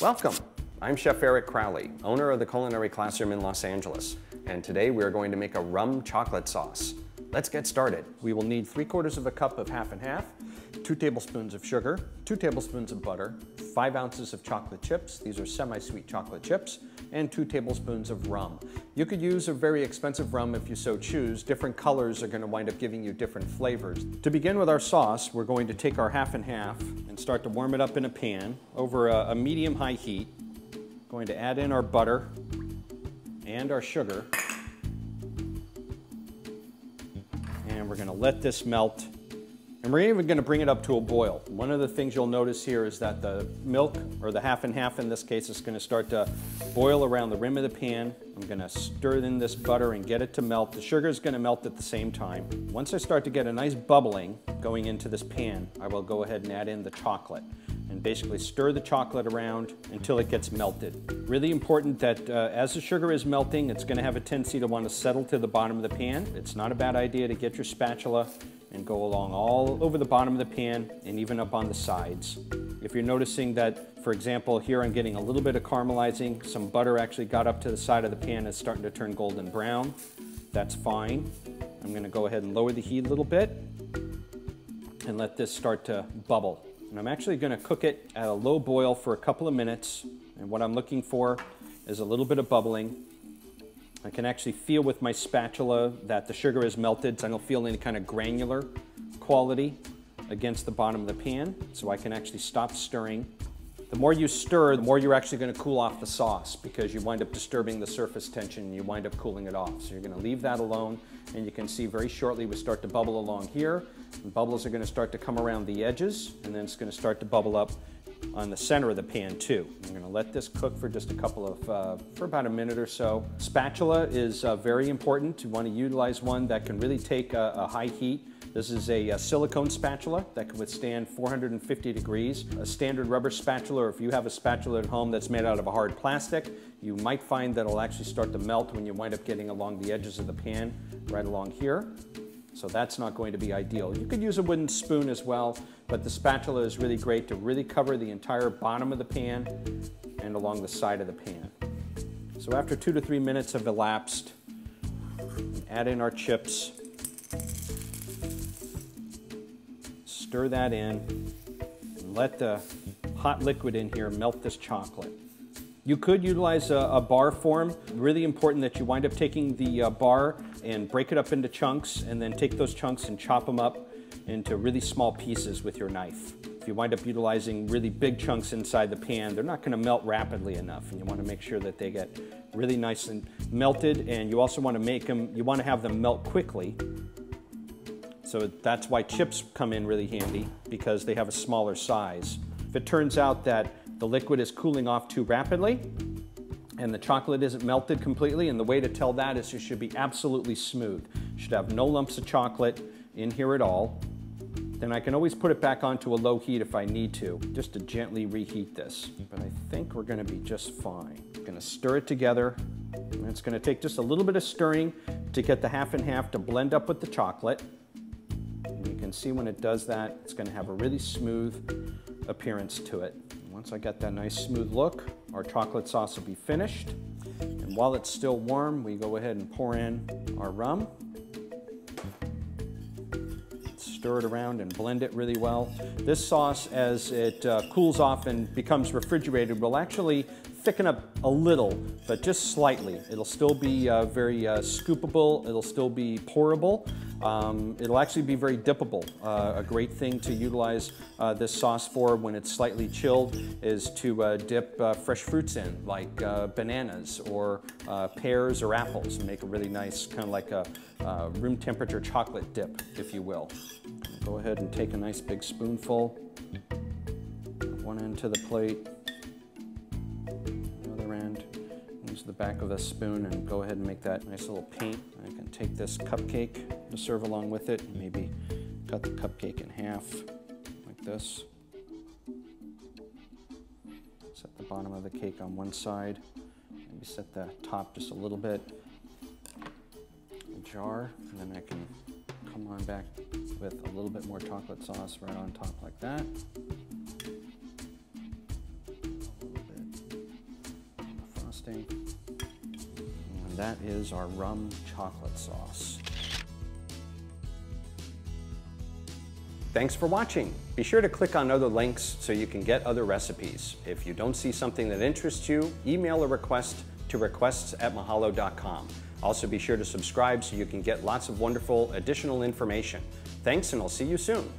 Welcome! I'm Chef Eric Crowley, owner of the Culinary Classroom in Los Angeles, and today we are going to make a rum chocolate sauce. Let's get started. We will need 3/4 of a cup of half and half, 2 tablespoons of sugar, 2 tablespoons of butter, 5 ounces of chocolate chips, these are semi-sweet chocolate chips, and 2 tablespoons of rum. You could use a very expensive rum if you so choose. Different colors are going to wind up giving you different flavors. To begin with our sauce, we're going to take our half and half and start to warm it up in a pan over a medium-high heat. Going to add in our butter and our sugar. And we're going to let this melt. And we're even going to bring it up to a boil. One of the things you'll notice here is that the milk, or the half and half in this case, is going to start to boil around the rim of the pan. I'm going to stir in this butter and get it to melt. The sugar is going to melt at the same time. Once I start to get a nice bubbling going into this pan, I will go ahead and add in the chocolate and basically stir the chocolate around until it gets melted. Really important that as the sugar is melting, it's going to have a tendency to want to settle to the bottom of the pan. It's not a bad idea to get your spatula and go along all over the bottom of the pan and even up on the sides. If you're noticing that, for example, here I'm getting a little bit of caramelizing, some butter actually got up to the side of the pan and is starting to turn golden brown, that's fine. I'm going to go ahead and lower the heat a little bit and let this start to bubble. And I'm actually going to cook it at a low boil for a couple of minutes, and what I'm looking for is a little bit of bubbling. I can actually feel with my spatula that the sugar is melted, so I don't feel any kind of granular quality against the bottom of the pan, so I can actually stop stirring. The more you stir, the more you're actually going to cool off the sauce, because you wind up disturbing the surface tension and you wind up cooling it off. So you're going to leave that alone, and you can see very shortly we start to bubble along here. And bubbles are going to start to come around the edges, and then it's going to start to bubble up on the center of the pan too. I'm going to let this cook for just a couple of, for about a minute or so. Spatula is very important. You want to utilize one that can really take a high heat. This is a silicone spatula that can withstand 450 degrees. A standard rubber spatula, or if you have a spatula at home that's made out of a hard plastic, you might find that it'll actually start to melt when you wind up getting along the edges of the pan, right along here. So that's not going to be ideal. You could use a wooden spoon as well, but the spatula is really great to really cover the entire bottom of the pan and along the side of the pan. So after 2 to 3 minutes have elapsed, add in our chips, stir that in, and let the hot liquid in here melt this chocolate. You could utilize a bar form. Really important that you wind up taking the bar and break it up into chunks, and then take those chunks and chop them up into really small pieces with your knife. If you wind up utilizing really big chunks inside the pan, they're not going to melt rapidly enough, and you want to make sure that they get really nice and melted, and you also want to make them, you want to have them melt quickly. So that's why chips come in really handy, because they have a smaller size. If it turns out that the liquid is cooling off too rapidly and the chocolate isn't melted completely, and the way to tell that is it should be absolutely smooth. You should have no lumps of chocolate in here at all. Then I can always put it back onto a low heat if I need to, just to gently reheat this. But I think we're going to be just fine. I'm going to stir it together, and it's going to take just a little bit of stirring to get the half and half to blend up with the chocolate. And you can see when it does that, it's going to have a really smooth appearance to it. Once I get that nice smooth look, our chocolate sauce will be finished. And while it's still warm, we go ahead and pour in our rum. Stir it around and blend it really well. This sauce, as it cools off and becomes refrigerated, will actually thicken up a little, but just slightly. It'll still be very scoopable. It'll still be pourable. It'll actually be very dippable. A great thing to utilize this sauce for when it's slightly chilled is to dip fresh fruits in, like bananas or pears or apples, and make a really nice, kind of like a room temperature chocolate dip, if you will. Go ahead and take a nice big spoonful, one end to the plate, the other end, use the back of the spoon and go ahead and make that nice little paint. I can take this cupcake to serve along with it, and maybe cut the cupcake in half like this. Set the bottom of the cake on one side, maybe set the top just a little bit, a jar, and then I can come on back with a little bit more chocolate sauce right on top like that. A little bit everything. And that is our rum chocolate sauce. Thanks for watching. Be sure to click on other links so you can get other recipes. If you don't see something that interests you, email a request to requests@mahalo.com. Also be sure to subscribe so you can get lots of wonderful additional information. Thanks, and I'll see you soon.